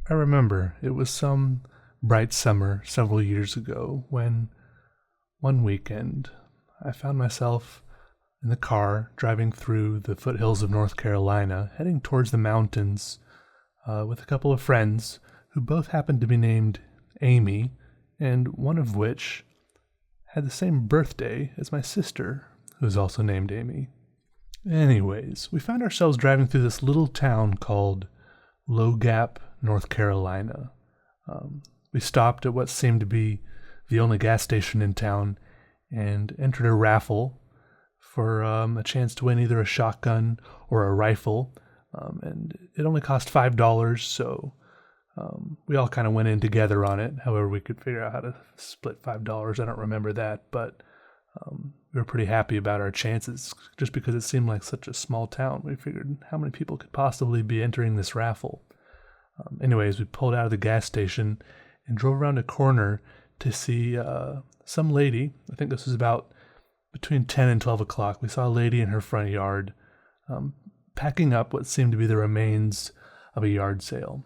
I remember it was some bright summer several years ago when one weekend I found myself in the car driving through the foothills of North Carolina, heading towards the mountains with a couple of friends who both happened to be named Amy, and one of which had the same birthday as my sister, who is also named Amy. Anyways, we found ourselves driving through this little town called Low Gap, North Carolina. We stopped at what seemed to be the only gas station in town and entered a raffle for a chance to win either a shotgun or a rifle. And it only cost $5, so we all kind of went in together on it. However, we could figure out how to split $5. I don't remember that, but we were pretty happy about our chances just because it seemed like such a small town. We figured how many people could possibly be entering this raffle. Anyways, we pulled out of the gas station and drove around a corner to see some lady. I think this was about between 10 and 12 o'clock. We saw a lady in her front yard packing up what seemed to be the remains of a yard sale.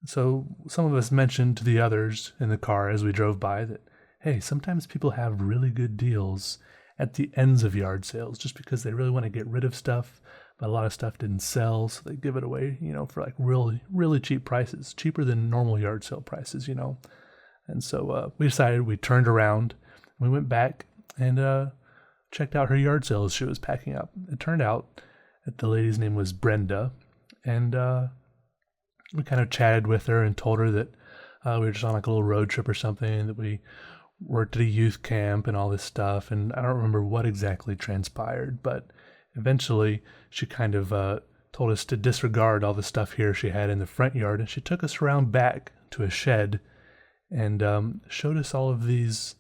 So some of us mentioned to the others in the car as we drove by that, hey, sometimes people have really good deals at the ends of yard sales just because they really want to get rid of stuff, but a lot of stuff didn't sell, so they give it away, for like really, really cheap prices, cheaper than normal yard sale prices, And so we decided we turned around, we went back and checked out her yard sale as she was packing up. It turned out that the lady's name was Brenda, and we kind of chatted with her and told her that we were just on like a little road trip or something, that we worked at a youth camp and all this stuff, and I don't remember what exactly transpired, but eventually she kind of told us to disregard all the stuff here she had in the front yard, and she took us around back to a shed and showed us all of these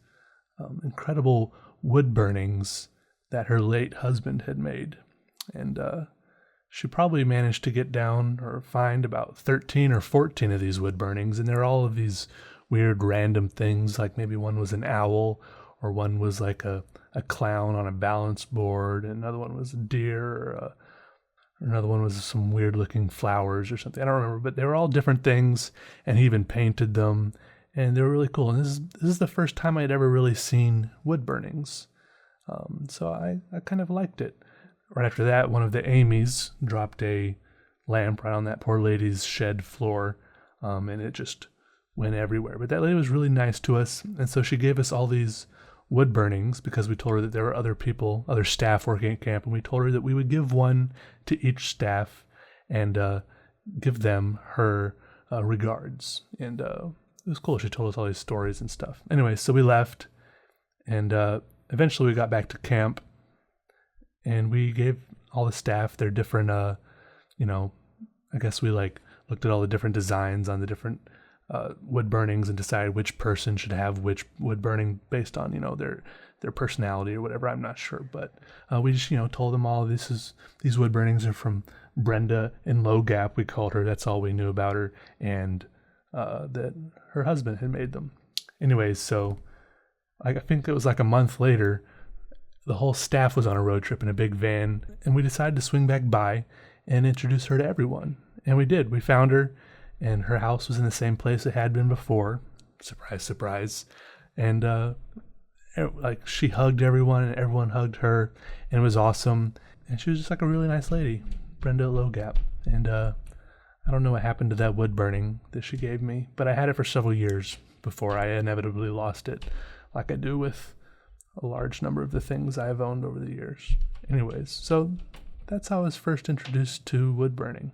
incredible wood burnings that her late husband had made. And she probably managed to get down or find about 13 or 14 of these wood burnings, and they're all of these weird random things, like maybe one was an owl, or one was like a clown on a balance board, and another one was a deer, or another one was some weird looking flowers or something. I don't remember, but they were all different things, and he even painted them, and they were really cool. And this is the first time I'd ever really seen wood burnings, so I kind of liked it. Right after that, one of the Amy's dropped a lamp right on that poor lady's shed floor, and it just went everywhere. But that lady was really nice to us, and so she gave us all these wood burnings because we told her that there were other people, other staff working at camp, and we told her that we would give one to each staff and give them her regards. And it was cool. She told us all these stories and stuff. Anyway, so we left, and eventually we got back to camp, and we gave all the staff their different, I guess we looked at all the different designs on the different wood burnings and decided which person should have which wood burning based on, their personality or whatever. I'm not sure, but we just, told them all these wood burnings are from Brenda in Low Gap, we called her. That's all we knew about her, and that her husband had made them. Anyways, so I think it was like a month later, the whole staff was on a road trip in a big van, and we decided to swing back by and introduce her to everyone. And we did. We found her, and her house was in the same place it had been before. Surprise, surprise. And she hugged everyone, and everyone hugged her, and it was awesome. And she was just like a really nice lady, Brenda Low Gap. And I don't know what happened to that wood burning that she gave me, but I had it for several years before I inevitably lost it, like I do with a large number of the things I have owned over the years. Anyways, so that's how I was first introduced to wood burning.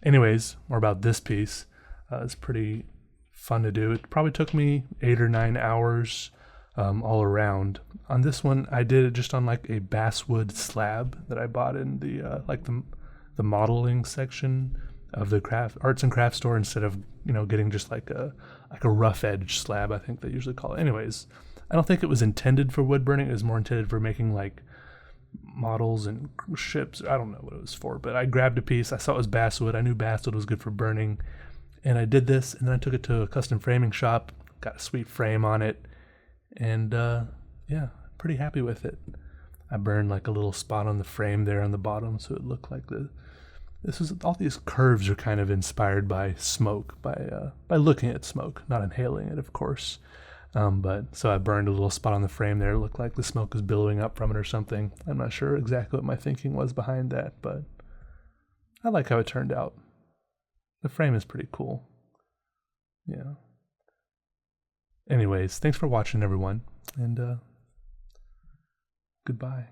Anyways, more about this piece. It's pretty fun to do. It probably took me 8 or 9 hours all around. On this one, I did it just on like a basswood slab that I bought in the modeling section of the arts and crafts store, instead of getting just like a rough edge slab, I think they usually call it. Anyways, I don't think it was intended for wood burning. It was more intended for making like models and ships. I don't know what it was for, but I grabbed a piece. I saw it was basswood. I knew basswood was good for burning, and I did this, and then I took it to a custom framing shop, got a sweet frame on it, and pretty happy with it. I burned like a little spot on the frame there on the bottom, so it looked like the all these curves are kind of inspired by smoke, by looking at smoke, not inhaling it, of course. But so I burned a little spot on the frame there. It looked like the smoke was billowing up from it or something. I'm not sure exactly what my thinking was behind that, but I like how it turned out. The frame is pretty cool. Yeah. Anyways, thanks for watching, everyone, and goodbye.